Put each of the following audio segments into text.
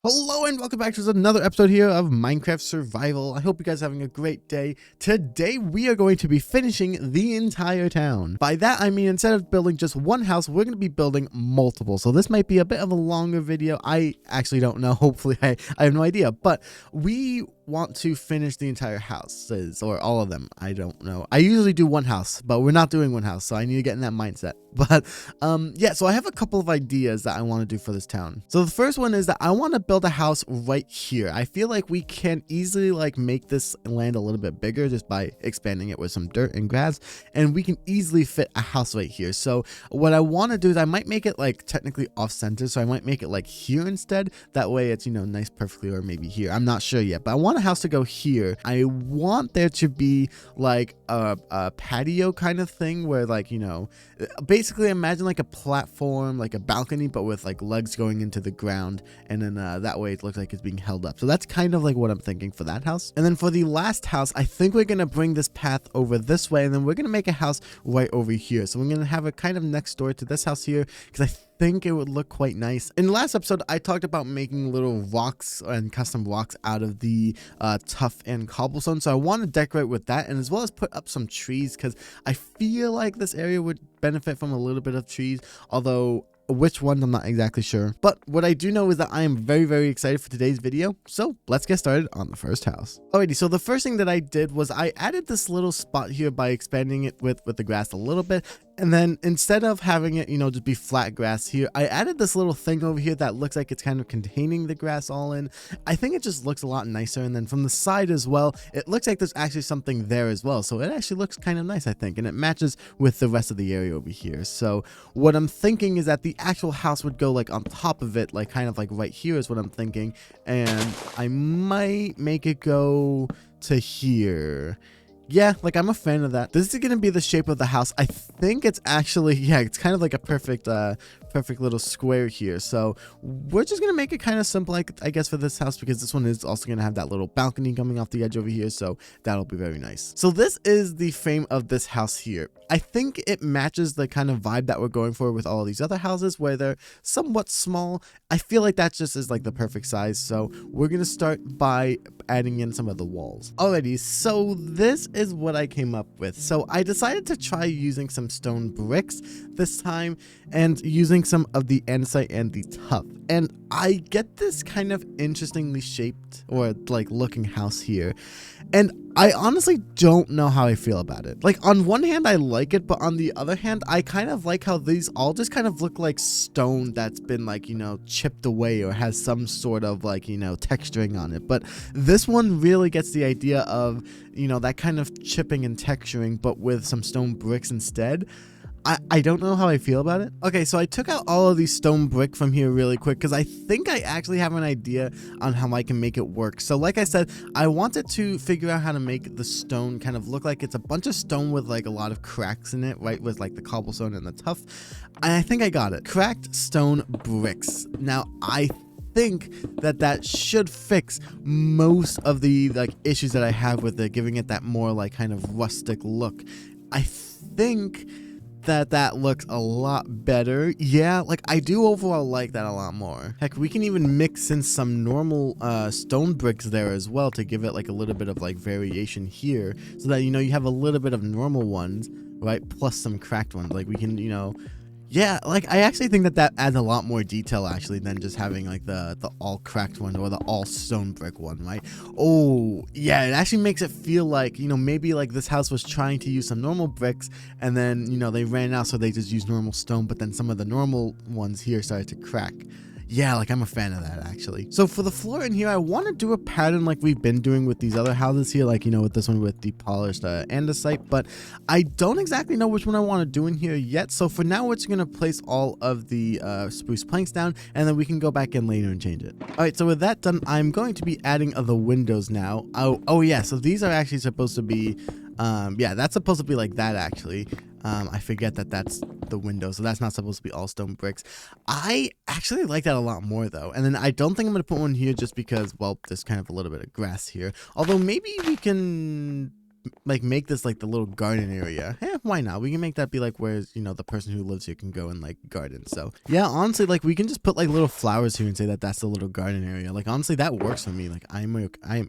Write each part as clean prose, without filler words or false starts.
Hello and welcome back to another episode here of Minecraft Survival. I hope you guys are having a great day. Today we are going to be finishing the entire town. By that I mean instead of building just one house, we're going to be building multiple. So this might be a bit of a longer video. I actually don't know. Hopefully I have no idea. But we want to finish the entire houses or all of them. I don't know. I usually do one house, but we're not doing one house, so I need to get in that mindset. But yeah, so I have a couple of ideas that I want to do for this town. So the first one is that I want to build a house right here. I feel like we can easily make this land a little bit bigger just by expanding it with some dirt and grass, and we can easily fit a house right here. So what I want to do is I might make it technically off center, so I might make it here instead. That way it's nice perfectly, or maybe here. I'm not sure yet, but I want a house to go here. I want there to be a patio kind of thing where basically imagine a platform, a balcony, but with legs going into the ground, and then that way it looks like it's being held up. So that's kind of what I'm thinking for that house. And then for the last house, I think we're gonna bring this path over this way, and then we're gonna make a house right over here. So we're gonna have it kind of next door to this house here, because I think it would look quite nice. In the last episode, I talked about making little rocks and custom rocks out of the tuff and cobblestone, so I want to decorate with that, and as well as put up some trees, because I feel like this area would benefit from a little bit of trees, although which ones I'm not exactly sure. But what I do know is that I am very excited for today's video, so let's get started on the first house. Alrighty, so the first thing that I did was I added this little spot here by expanding it with the grass a little bit. And then instead of having it, just be flat grass here, I added this little thing over here that looks like it's kind of containing the grass all in. I think it just looks a lot nicer. And then from the side as well, it looks like there's actually something there as well. So it actually looks kind of nice, I think. And it matches with the rest of the area over here. So what I'm thinking is that the actual house would go on top of it, kind of right here is what I'm thinking. And I might make it go to here. Yeah, I'm a fan of that. This is going to be the shape of the house. I think it's actually, yeah, it's kind of a perfect little square here. So we're just going to make it kind of simple, I guess, for this house, because this one is also going to have that little balcony coming off the edge over here. So that'll be very nice. So this is the frame of this house here. I think it matches the kind of vibe that we're going for with all of these other houses where they're somewhat small. I feel like that just is the perfect size. So we're going to start by adding in some of the walls. Alrighty, so this is what I came up with. So I decided to try using some stone bricks this time and using some of the andesite and the tuff. And I get this kind of interestingly shaped or looking house here. And I honestly don't know how I feel about it. On one hand, I like it, but on the other hand, I kind of like how these all just kind of look like stone that's been chipped away or has some sort of texturing on it. But this one really gets the idea of, that kind of chipping and texturing, but with some stone bricks instead. I don't know how I feel about it. Okay, so I took out all of these stone brick from here really quick because I think I actually have an idea on how I can make it work. So like I said, I wanted to figure out how to make the stone kind of look like it's a bunch of stone with a lot of cracks in it, right? With the cobblestone and the tuff. And I think I got it. Cracked stone bricks. Now, I think that should fix most of the issues that I have with it, giving it that more kind of rustic look. I think that looks a lot better. Yeah, I do overall like that a lot more. Heck, we can even mix in some normal stone bricks there as well to give it a little bit of variation here, so that you have a little bit of normal ones, right, plus some cracked ones. We can yeah, I actually think that adds a lot more detail actually than just having the all cracked one or the all stone brick one, right? Oh, yeah, it actually makes it feel maybe this house was trying to use some normal bricks, and then, they ran out, so they just used normal stone, but then some of the normal ones here started to crack. Yeah, I'm a fan of that actually. So for the floor in here, I want to do a pattern like we've been doing with these other houses here, with this one with the polished andesite, but I don't exactly know which one I want to do in here yet. So for now, we're just going to place all of the spruce planks down, and then we can go back in later and change it. All right, so with that done, I'm going to be adding the windows now. Oh yeah, so these are actually supposed to be, yeah, that's supposed to be like that actually. I forget that that's the window, so that's not supposed to be all stone bricks. I actually like that a lot more though. And then I don't think I'm going to put one here just because, well, there's kind of a little bit of grass here. Although maybe we can like make this like the little garden area. Why not? We can make that be like where, you know, the person who lives here can go and like garden. So yeah, honestly, like we can just put like little flowers here and say that that's the little garden area. Like honestly, that works for me. Like I am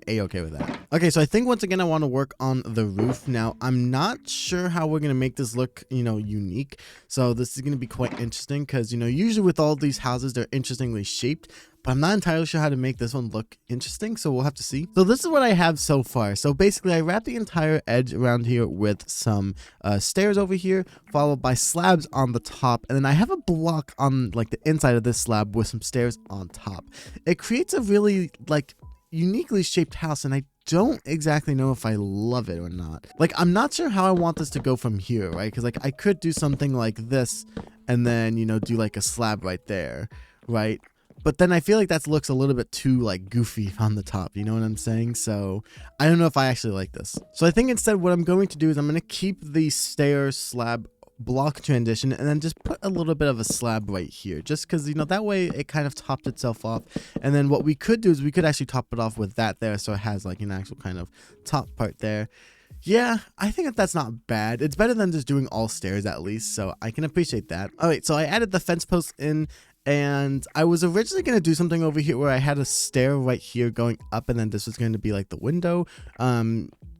a-okay with that. Okay, so I think once again I want to work on the roof. Now I'm not sure how we're gonna make this look, you know, unique. So this is gonna be quite interesting because, you know, usually with all these houses they're interestingly shaped, but I'm not entirely sure how to make this one look interesting, so we'll have to see. So this is what I have so far. So basically, I wrapped the entire edge around here with some stairs over here, followed by slabs on the top, and then I have a block on like the inside of this slab with some stairs on top. It creates a really like uniquely shaped house, and I don't exactly know if I love it or not. Like, I'm not sure how I want this to go from here, right? Because like I could do something like this, and then, you know, do like a slab right there, right? But then I feel like that looks a little bit too like goofy on the top, you know what I'm saying? So I don't know if I actually like this. So I think instead what I'm going to do is I'm going to keep the stair slab block transition and then just put a little bit of a slab right here, just because, you know, that way it kind of topped itself off. And then what we could do is we could actually top it off with that there, so it has like an actual kind of top part there. Yeah, I think that's not bad. It's better than just doing all stairs at least, so I can appreciate that. All right, so I added the fence posts in, and I was originally going to do something over here where I had a stair right here going up, and then this was going to be like the window,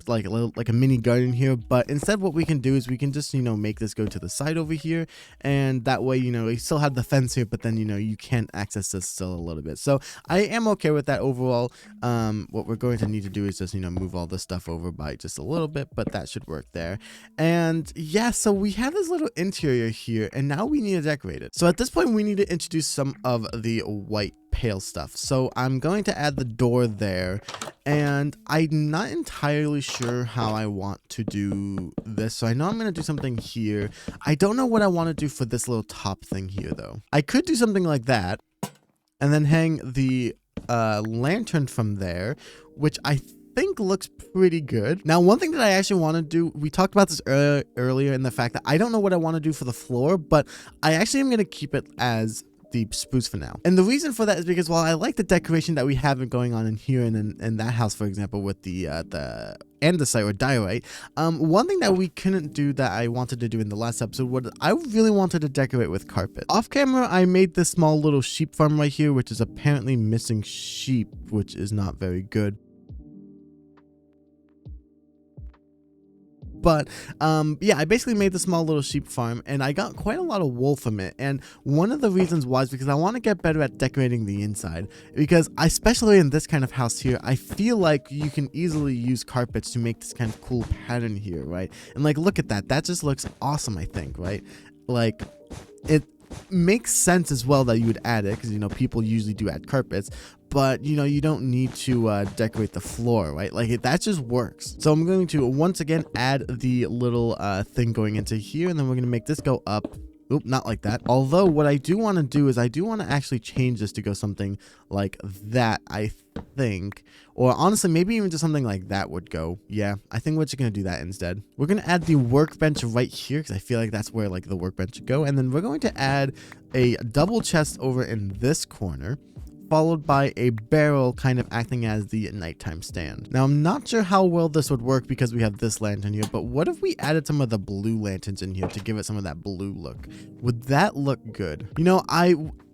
like a mini garden here. But instead what we can do is we can just, you know, make this go to the side over here, and that way, you know, you still have the fence here, but then, you know, you can't access this still a little bit. So I am okay with that overall. What we're going to need to do is just, you know, move all this stuff over by just a little bit, but that should work there. And yeah, so we have this little interior here, and now we need to decorate it. So at this point we need to introduce some of the white pale stuff. So I'm going to add the door there, and I'm not entirely sure how I want to do this. So I know I'm going to do something here. I don't know what I want to do for this little top thing here though. I could do something like that and then hang the lantern from there, which I think looks pretty good. Now, one thing that I actually want to do, we talked about this earlier in the fact that I don't know what I want to do for the floor, but I actually am going to keep it as the spruce for now. And the reason for that is because while I like the decoration that we have going on in here and in that house, for example, with the andesite or diorite, one thing that we couldn't do that I wanted to do in the last episode was I really wanted to decorate with carpet. Off camera, I made this small little sheep farm right here, which is apparently missing sheep, which is not very good. But yeah, I basically made the small little sheep farm, and I got quite a lot of wool from it. And one of the reasons was because I want to get better at decorating the inside, because especially in this kind of house here, I feel like you can easily use carpets to make this kind of cool pattern here, right? And like, look at that. That just looks awesome, I think, right? Like, it makes sense as well that you would add it, because, you know, people usually do add carpets, but, you know, you don't need to decorate the floor, right? Like, that just works. So I'm going to once again add the little thing going into here, and then we're going to make this go up. Oop, not like that. Although what I do want to do is I do want to actually change this to go something like that, I think. Or honestly, maybe even just something like that would go. Yeah, I think we're just going to do that instead. We're going to add the workbench right here, because I feel like that's where like the workbench should go. And then we're going to add a double chest over in this corner, followed by a barrel kind of acting as the nighttime stand. Now, I'm not sure how well this would work because we have this lantern here, but what if we added some of the blue lanterns in here to give it some of that blue look? Would that look good? You know,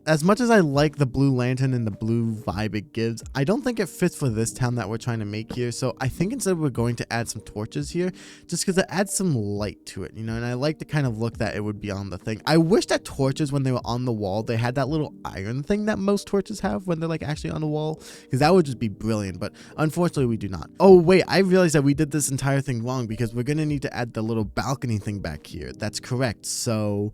as much as I like the blue lantern and the blue vibe it gives, I don't think it fits for this town that we're trying to make here. So I think instead we're going to add some torches here, just because it adds some light to it, you know, and I like the kind of look that it would be on the thing. I wish that torches, when they were on the wall, they had that little iron thing that most torches have when they're like actually on the wall, because that would just be brilliant, but unfortunately we do not. Oh wait, I realized that we did this entire thing wrong, because we're going to need to add the little balcony thing back here. That's correct. So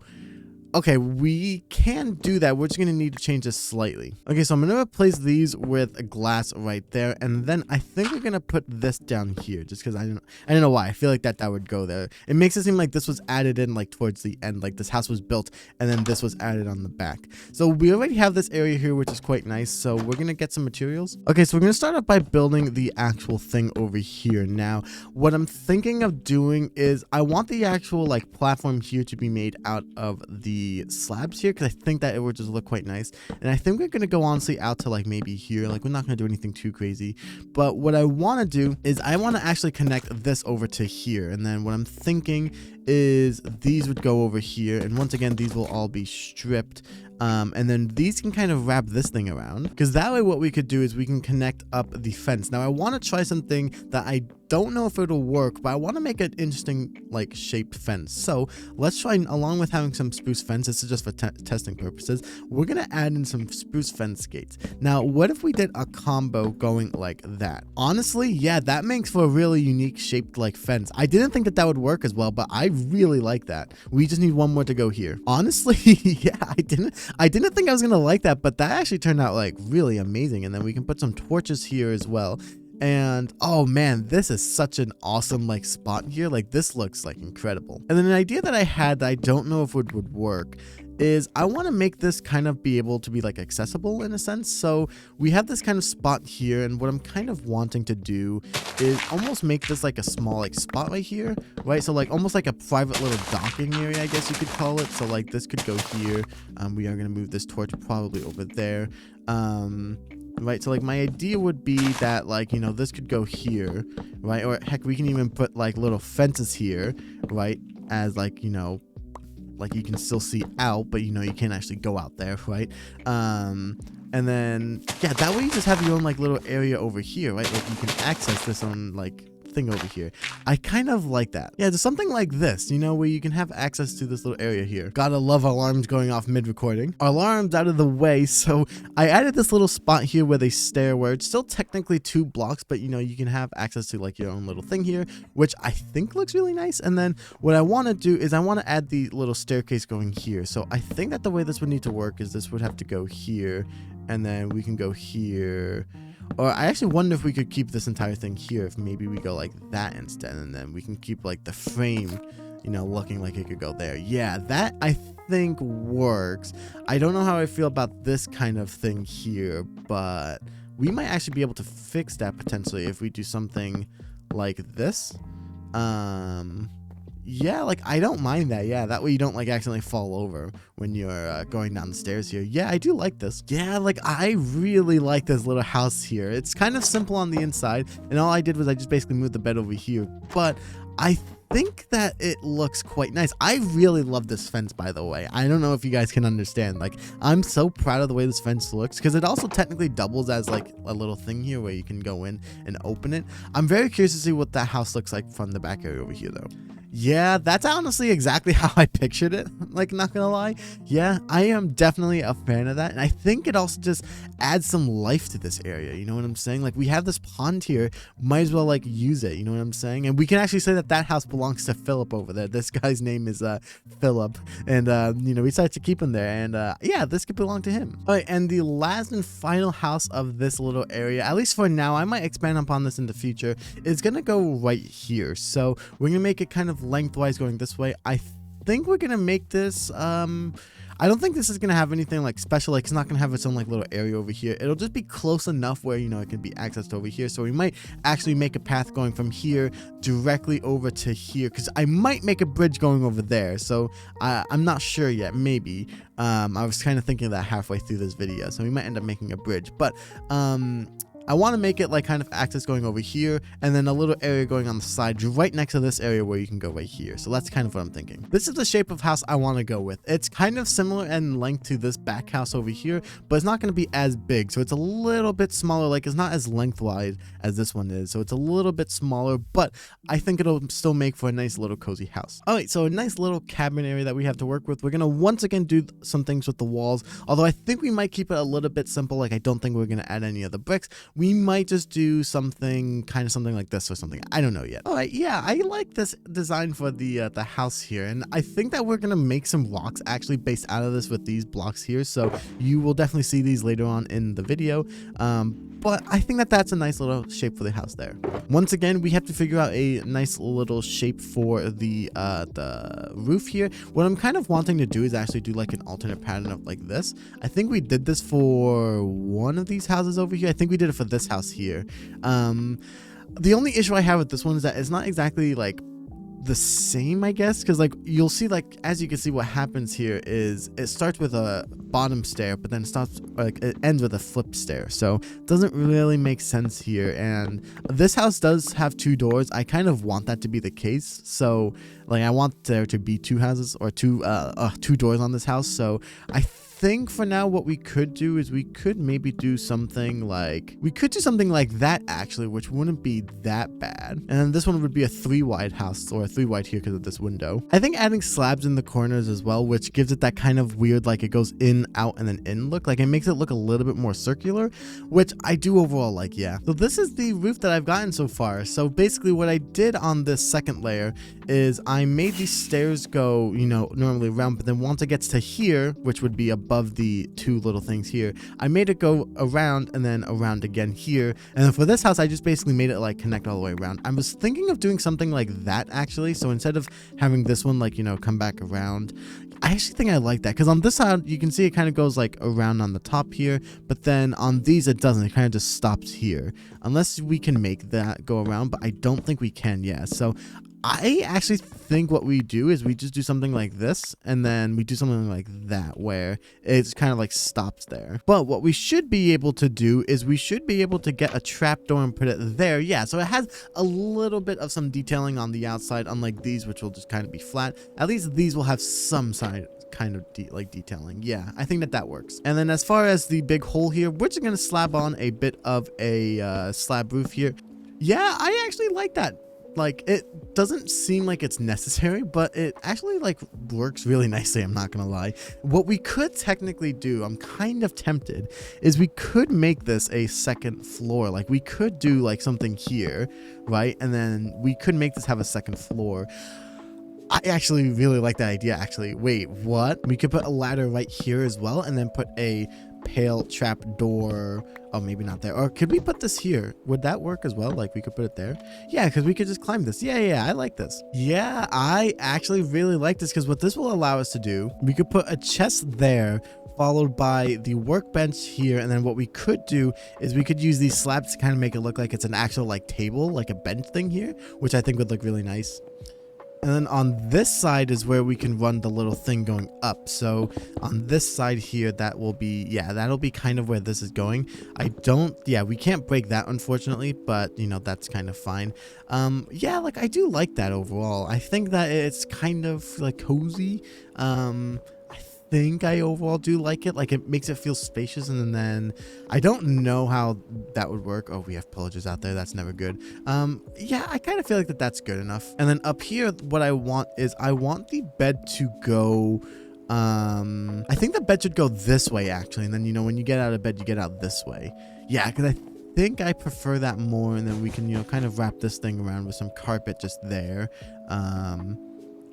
okay, we can do that. We're just going to need to change this slightly. Okay, so I'm going to replace these with a glass right there. And then I think we're going to put this down here just because I don't know why. I feel like that would go there. It makes it seem like this was added in like towards the end. Like this house was built and then this was added on the back. So we already have this area here, which is quite nice. So we're going to get some materials. Okay, so we're going to start off by building the actual thing over here. Now, what I'm thinking of doing is I want the actual like platform here to be made out of the the slabs here because I think that it would just look quite nice. And I think we're going to go honestly out to like maybe here. Like we're not going to do anything too crazy. But what I want to do is I want to actually connect this over to here. And then what I'm thinking is these would go over here. And once again, these will all be stripped. And then these can kind of wrap this thing around, because that way what we could do is we can connect up the fence. Now I want to try something that I don't know if it'll work, but I want to make an interesting like shaped fence. So let's try, along with having some spruce fence, this is just for testing purposes, we're going to add in some spruce fence gates. Now what if we did a combo going like that? Honestly, yeah, that makes for a really unique shaped like fence. I didn't think that that would work as well, but I really like that. We just need one more to go here. Honestly, yeah, I didn't think I was going to like that, but that actually turned out like really amazing. And then we can put some torches here as well. And oh man, this is such an awesome like spot here. Like this looks like incredible. And then an idea that I had that I don't know if it would work is I want to make this kind of be able to be like accessible in a sense. So we have this kind of spot here, and what I'm kind of wanting to do is almost make this like a small like spot right here, right? So like almost like a private little docking area, I guess you could call it. So like this could go here. We are going to move this torch probably over there. Right, so like my idea would be that like, you know, this could go here, right? Or heck, we can even put like little fences here, right? As like, you know, like you can still see out, but you know, you can't actually go out there, right? And then yeah, that way you just have your own like little area over here, right? Like you can access this own like thing over here. I kind of like that. Yeah, there's something like this, you know, where you can have access to this little area here. Gotta love alarms going off mid-recording. Alarms out of the way, so I added this little spot here where they stare, where it's still technically 2 blocks, but you know, you can have access to like your own little thing here, which I think looks really nice. And then what I want to do is I want to add the little staircase going here. So I think that the way this would need to work is this would have to go here, and then we can go here. Or I actually wonder if we could keep this entire thing here, if maybe we go like that instead, and then we can keep like the frame, you know, looking like it could go there. Yeah, that I think works. I don't know how I feel about this kind of thing here, but we might actually be able to fix that potentially if we do something like this. Yeah, like I don't mind that. Yeah, that way you don't like accidentally fall over when you're going down the stairs here. Yeah, I do like this. Yeah, like I really like this little house here. It's kind of simple on the inside, and all I did was I just basically moved the bed over here, but I think that it looks quite nice. I really love this fence, by the way. I don't know if you guys can understand. Like, I'm so proud of the way this fence looks, because it also technically doubles as like a little thing here where you can go in and open it. I'm very curious to see what that house looks like from the back area over here though. Yeah, that's honestly exactly how I pictured it, like, not gonna lie. Yeah, I am definitely a fan of that, and I think it also just adds some life to this area, you know what I'm saying? Like, we have this pond here, might as well, like, use it, you know what I'm saying? And we can actually say that that house belongs to Philip over there. This guy's name is Philip, and, you know, we decided to keep him there, and, yeah, this could belong to him. All right, and the last and final house of this little area, at least for now, I might expand upon this in the future, is gonna go right here. So we're gonna make it kind of lengthwise going this way. I think we're gonna make this I don't think this is gonna have anything like special, like it's not gonna have its own like little area over here. It'll just be close enough where, you know, it can be accessed over here. So we might actually make a path going from here directly over to here, because I might make a bridge going over there. So I'm not sure yet. Maybe I was kind of thinking of that halfway through this video, so we might end up making a bridge, but I want to make it like kind of access going over here, and then a little area going on the side right next to this area where you can go right here. So that's kind of what I'm thinking. This is the shape of house I want to go with. It's kind of similar in length to this back house over here, but it's not going to be as big. So it's a little bit smaller. Like, it's not as lengthwise as this one is. So it's a little bit smaller, but I think it'll still make for a nice little cozy house. All right, so a nice little cabin area that we have to work with. We're going to once again do some things with the walls, although I think we might keep it a little bit simple. Like, I don't think we're going to add any other bricks. We might just do something kind of something like this or something. I don't know yet. All right, yeah, I like this design for the house here, and I think that we're gonna make some rocks actually based out of this with these blocks here. So you will definitely see these later on in the video. But I think that that's a nice little shape for the house there. Once again, we have to figure out a nice little shape for the roof here. What I'm kind of wanting to do is actually do like an alternate pattern of like this. I think we did this for one of these houses over here. I think we did it for this house here. The only issue I have with this one is that it's not exactly like the same, I guess, because like you'll see, like as you can see, what happens here is it starts with a bottom stair, but then it stops, like it ends with a flip stair, so it doesn't really make sense here. And this house does have 2 doors. I kind of want that to be the case, so like I want there to be 2 houses or 2 doors on this house. So I think for now what we could do is we could maybe do something like that actually, which wouldn't be that bad. And then this one would be a 3 wide house, or a 3 wide here because of this window. I think adding slabs in the corners as well, which gives it that kind of weird, like it goes in, out, and then in look. Like it makes it look a little bit more circular, which I do overall like, yeah. So this is the roof that I've gotten so far. So basically what I did on this second layer is I made these stairs go, you know, normally around, but then once it gets to here, which would be above the 2 little things here, I made it go around and then around again here. And then for this house, I just basically made it like connect all the way around. I was thinking of doing something like that actually. So instead of having this one like, you know, come back around, I actually think I like that, because on this side you can see it kind of goes like around on the top here, but then on these it doesn't. It kind of just stops here unless we can make that go around, but I don't think we can. Yeah, so I actually think what we do is we just do something like this, and then we do something like that where it's kind of like stops there. But what we should be able to do is we should be able to get a trapdoor and put it there. Yeah, so it has a little bit of some detailing on the outside, unlike these, which will just kind of be flat. At least these will have some side kind of detailing. Yeah, I think that works. And then as far as the big hole here, we're just gonna slab on a bit of a slab roof here. Yeah, I actually like that. Like, it doesn't seem like it's necessary, but it actually like works really nicely, I'm not gonna lie. What we could technically do, I'm kind of tempted, is we could make this a second floor. Like we could do like something here, right? And then we could make this have a second floor. I actually really like that idea, actually. Wait, what? We could put a ladder right here as well, and then put a pale trap door. Oh, maybe not there. Or could we put this here? Would that work as well? Like we could put it there? Yeah, because we could just climb this. Yeah, I like this. Yeah, I actually really like this, because what this will allow us to do, we could put a chest there, followed by the workbench here. And then what we could do is we could use these slabs to kind of make it look like it's an actual like table, like a bench thing here, which I think would look really nice. And then on this side is where we can run the little thing going up. So on this side here, that will be, yeah, that'll be kind of where this is going. We can't break that, unfortunately, but you know, that's kind of fine. Yeah, like I do like that overall. I think that it's kind of like cozy. I think I overall do like it. Like it makes it feel spacious, and then I don't know how that would work. Oh, we have pillagers out there. That's never good. Yeah, I kind of feel like that's good enough. And then up here, what I want is I want the bed to go, I think the bed should go this way actually. And then, you know, when you get out of bed, you get out this way. Yeah, because I think I prefer that more. And then we can, you know, kind of wrap this thing around with some carpet just there.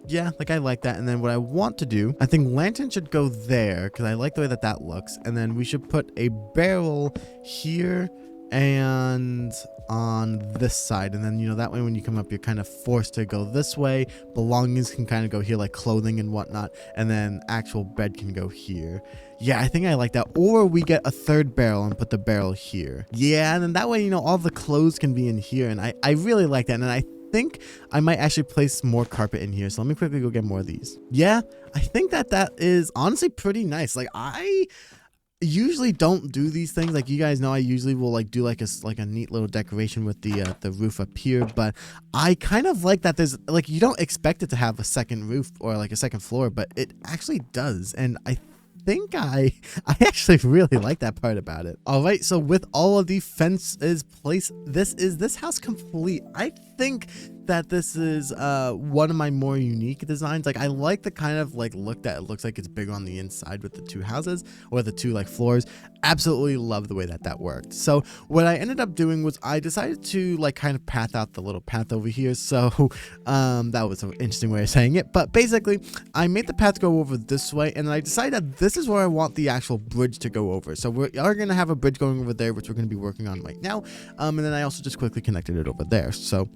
Yeah, like I like that. And then what I want to do, I think lantern should go there because I like the way that looks. And then we should put a barrel here and on this side. And then, you know, that way when you come up, you're kind of forced to go this way. Belongings can kind of go here, like clothing and whatnot. And then actual bed can go here. Yeah, I think I like that. Or we get a third barrel and put the barrel here. Yeah, and then that way, you know, all the clothes can be in here. And I really like that. And I think I might actually place more carpet in here, so let me quickly go get more of these. Yeah, I think that is honestly pretty nice. Like I usually don't do these things, like you guys know, I usually will like do like a neat little decoration with the roof up here, but I kind of like that there's like, you don't expect it to have a second roof or like a second floor, but it actually does. And I think I actually really like that part about it. All right, so with all of the fences placed, this house complete. I think that this is one of my more unique designs. Like I like the kind of like look that it looks like it's bigger on the inside with the 2 houses or the 2 like floors. Absolutely love the way that worked. So what I ended up doing was I decided to like kind of path out the little path over here. So that was an interesting way of saying it, but basically I made the path go over this way, and then I decided that this is where I want the actual bridge to go over. So we are going to have a bridge going over there, which we're going to be working on right now. And then I also just quickly connected it over there. So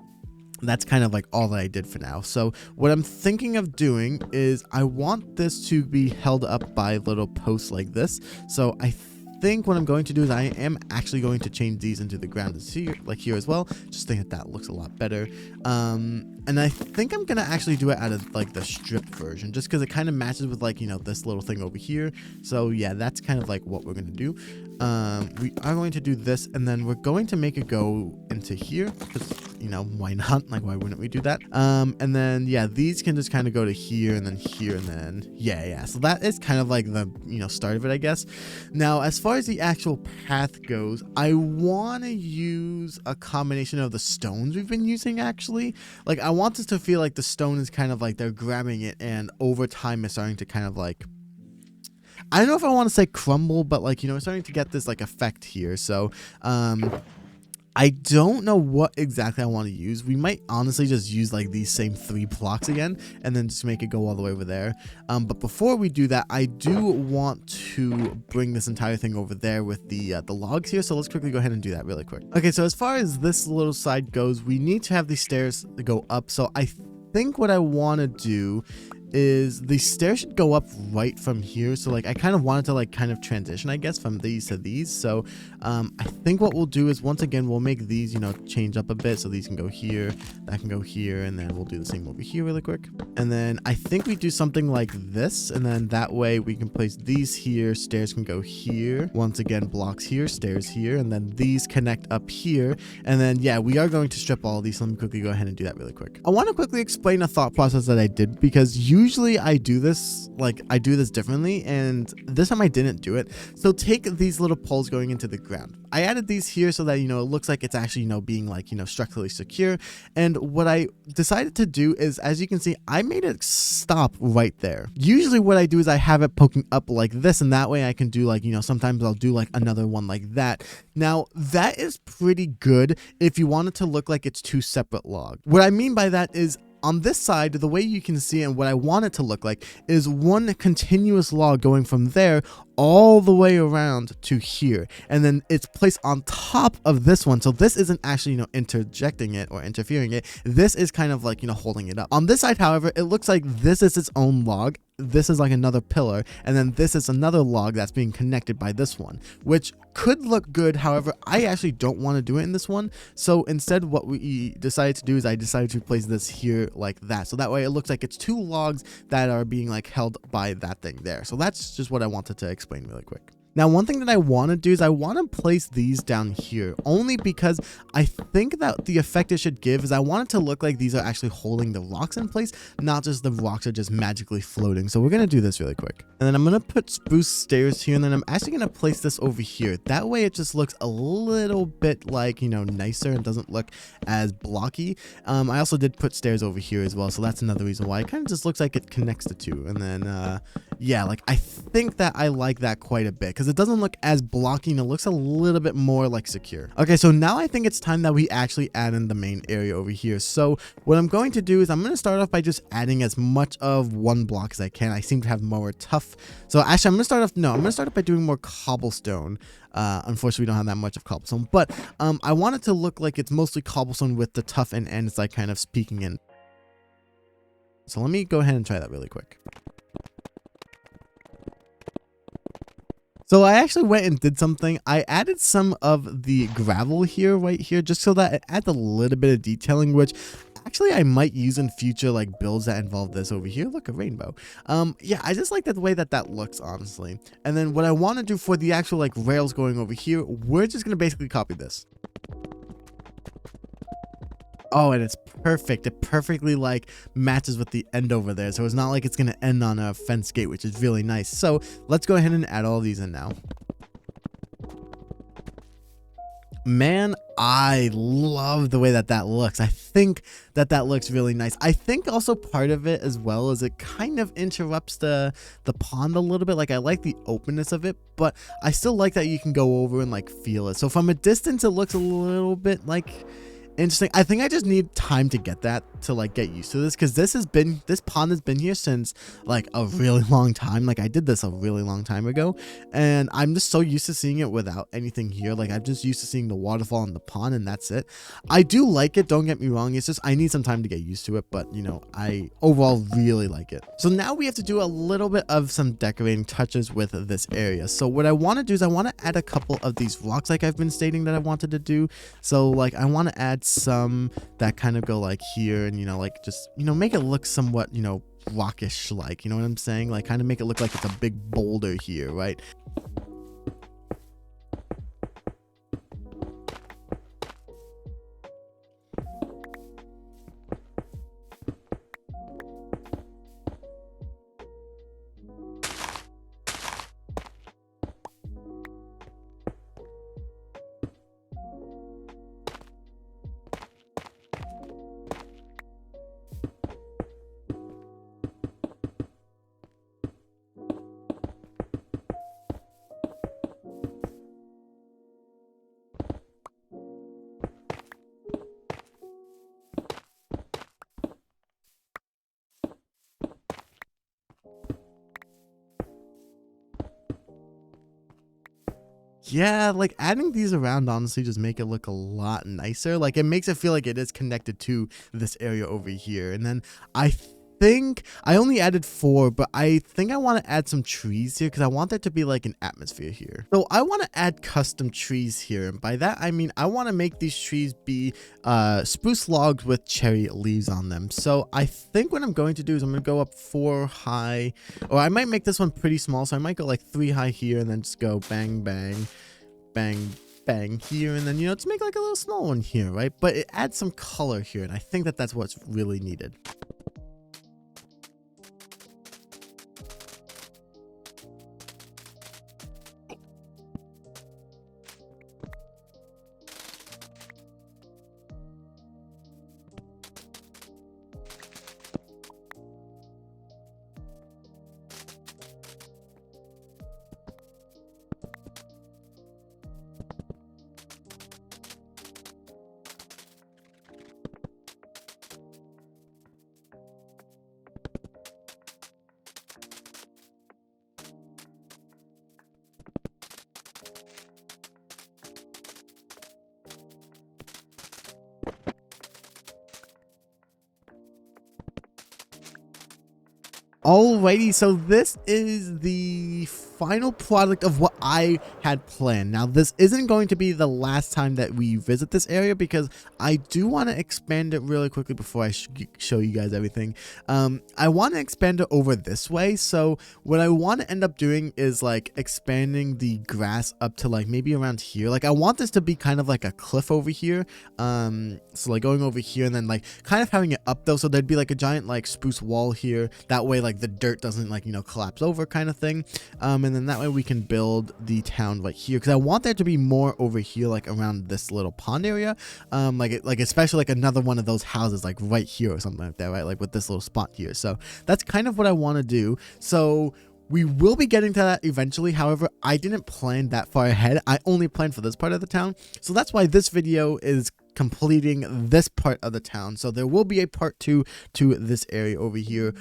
that's kind of like all that I did for now. So what I'm thinking of doing is I want this to be held up by little posts like this. So I think what I'm going to do is I am actually going to change these into the ground here, like here as well. Just think that looks a lot better. And I think I'm gonna actually do it out of like the stripped version, just because it kind of matches with like, you know, this little thing over here. So yeah, that's kind of like what we're gonna do. We are going to do this, and then we're going to make it go into here, because, you know, why not? Like, why wouldn't we do that? And then yeah, these can just kind of go to here, and then here, and then yeah. So that is kind of like the, you know, start of it, I guess. Now, as far as the actual path goes, I want to use a combination of the stones we've been using, actually. Like, I want this to feel like the stone is kind of like they're grabbing it, and over time it's starting to kind of like, I don't know if I want to say crumble, but like, you know, it's starting to get this like effect here. So I don't know what exactly I want to use. We might honestly just use like these same 3 blocks again, and then just make it go all the way over there. But before we do that, I do want to bring this entire thing over there with the logs here. So let's quickly go ahead and do that really quick. Okay, so as far as this little side goes, we need to have these stairs go up. So I think what I want to do is the stairs should go up right from here. So like I kind of wanted to like kind of transition, I guess, from these to these. So I think what we'll do is, once again, we'll make these, you know, change up a bit. So these can go here, that can go here, and then we'll do the same over here really quick. And then I think we do something like this, and then that way we can place these here, stairs can go here, once again blocks here, stairs here, and then these connect up here. And then yeah, we are going to strip all of these. So let me quickly go ahead and do that really quick. I want to quickly explain a thought process that I did, because usually I do this, like I do this differently, and this time I didn't do it. So take these little poles going into the ground. I added these here so that, you know, it looks like it's actually, you know, being like, you know, structurally secure. And what I decided to do is, as you can see, I made it stop right there. Usually what I do is I have it poking up like this, and that way I can do like, you know, sometimes I'll do like another one like that. Now that is pretty good if you want it to look like it's 2 separate logs. What I mean by that is, on this side, the way you can see and what I want it to look like is one continuous log going from there all the way around to here, and then it's placed on top of this one. So this isn't actually, you know, interjecting it or interfering it. This is kind of like, you know, holding it up. On this side, however, it looks like this is its own log, this is like another pillar, and then this is another log that's being connected by this one, which could look good. However, I actually don't want to do it in this one. So instead, what we decided to do is I decided to place this here like that, so that way it looks like it's 2 logs that are being like held by that thing there. So that's just what I wanted to explain really quick. Now, one thing that I want to do is I want to place these down here, only because I think that the effect it should give is I want it to look like these are actually holding the rocks in place, not just the rocks are just magically floating. So we're going to do this really quick. And then I'm going to put spruce stairs here, and then I'm actually going to place this over here. That way it just looks a little bit like, you know, nicer and doesn't look as blocky. I also did put stairs over here as well, so that's another reason why it kind of just looks like it connects the 2. And then yeah, like I think that I like that quite a bit, because it doesn't look as blocky and it looks a little bit more like secure. Okay, so now I think it's time that we actually add in the main area over here. So what I'm going to do is I'm going to start off by just adding as much of one block as I can. I seem to have more tough. So actually I'm going to start off by doing more cobblestone. Unfortunately, we don't have that much of cobblestone, but I want it to look like it's mostly cobblestone with the tough and ends like kind of speaking in. So let me go ahead and try that really quick. So I actually went and did something. I added some of the gravel here, right here, just so that it adds a little bit of detailing, which actually I might use in future like builds that involve this over here. Look, a rainbow. Yeah, I just like the way that that looks, honestly. And then what I want to do for the actual like rails going over here, we're just gonna basically copy this. Oh, and it's perfect. It perfectly like matches with the end over there. So it's not like it's going to end on a fence gate, which is really nice. So let's go ahead and add all these in now. Man, I love the way that that looks. I think that that looks really nice. I think also part of it as well is it kind of interrupts the pond a little bit. Like I like the openness of it, but I still like that you can go over and like feel it. So from a distance, it looks a little bit like interesting. I think I just need time to get that, to like get used to this, because this pond has been here since like a really long time. Like I did this a really long time ago, and I'm just so used to seeing it without anything here. Like I'm just used to seeing the waterfall in the pond, and that's it. I do like it, don't get me wrong. It's just I need some time to get used to it, but you know, I overall really like it. So now we have to do a little bit of some decorating touches with this area. So what I want to do is I want to add a couple of these rocks, like I've been stating that I wanted to do. So like I want to add some that kind of go like here, and you know, like just, you know, make it look somewhat, you know, rockish, like, you know what I'm saying, like kind of make it look like it's a big boulder here, right? Yeah, like adding these around honestly just make it look a lot nicer. Like it makes it feel like it is connected to this area over here. And then I think I only added 4, but I think I want to add some trees here because I want there to be like an atmosphere here. So I want to add custom trees here, and by that I mean I want to make these trees be spruce logs with cherry leaves on them. So I think what I'm going to do is I'm going to go up 4 high, or I might make this one pretty small, so I might go like 3 high here and then just go bang bang bang bang here, and then, you know, just make like a little small one here, right? But it adds some color here, and I think that that's what's really needed. Alrighty, so this is the final product of what I had planned. Now, this isn't going to be the last time that we visit this area because I do want to expand it really quickly before I show you guys everything. I want to expand it over this way. So what I want to end up doing is like expanding the grass up to like maybe around here. Like I want this to be kind of like a cliff over here. So like going over here and then like kind of having it up though, so there'd be like a giant like spruce wall here. That way like the dirt doesn't like, you know, collapse over kind of thing. And then that way we can build the town right here, because I want there to be more over here, like around this little pond area. Like especially like another one of those houses like right here or something like that, right? Like with this little spot here. So that's kind of what I want to do. So we will be getting to that eventually. However, I didn't plan that far ahead. I only planned for this part of the town. So that's why this video is completing this part of the town. So there will be a part 2 to this area over here.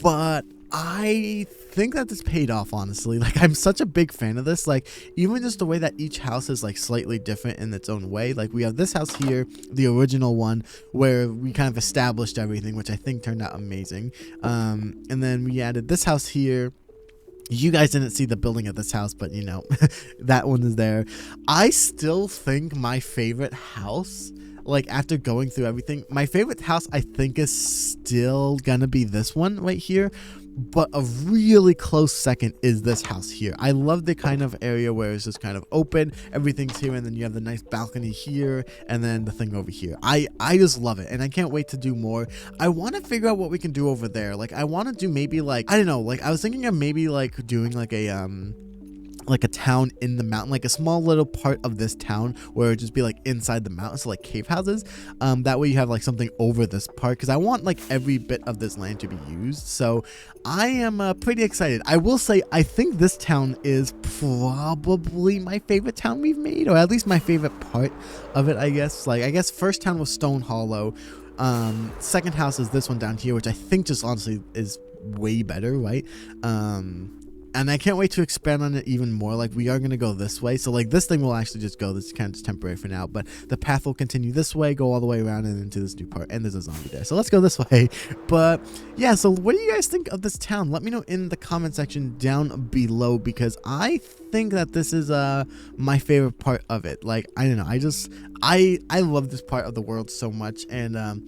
But I think that this paid off, honestly. Like I'm such a big fan of this. Like even just the way that each house is like slightly different in its own way. Like we have this house here, the original one, where we kind of established everything, which I think turned out amazing. And then we added this house here. You guys didn't see the building of this house, but you know, that one is there. I still think my favorite house, like after going through everything, my favorite house I think is still gonna be this one right here. But a really close second is this house here. I love the kind of area where it's just kind of open, everything's here, and then you have the nice balcony here, and then the thing over here. I just love it, and I can't wait to do more. I want to figure out what we can do over there. Like I want to do maybe like, I don't know, like I was thinking of maybe like doing like a like a town in the mountain, like a small little part of this town where it would just be like inside the mountain, so like cave houses. That way you have like something over this part, because I want like every bit of this land to be used. So I am pretty excited. I will say I think this town is probably my favorite town we've made, or at least my favorite part of it, I guess. Like, I guess first town was Stone Hollow. Second house is this one down here, which I think just honestly is way better, right? And I can't wait to expand on it even more. Like, we are going to go this way. So, like, this thing will actually just go. This is kind of just temporary for now. But the path will continue this way, go all the way around and into this new part. And there's a zombie there. So, let's go this way. But, yeah. So, what do you guys think of this town? Let me know in the comment section down below. Because I think that this is my favorite part of it. Like, I don't know. I love this part of the world so much. And,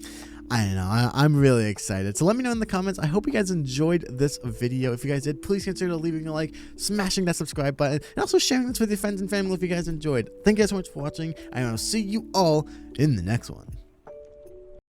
I don't know, I'm really excited. So let me know in the comments. I hope you guys enjoyed this video. If you guys did, please consider leaving a like, smashing that subscribe button, and also sharing this with your friends and family if you guys enjoyed. Thank you guys so much for watching, and I'll see you all in the next one.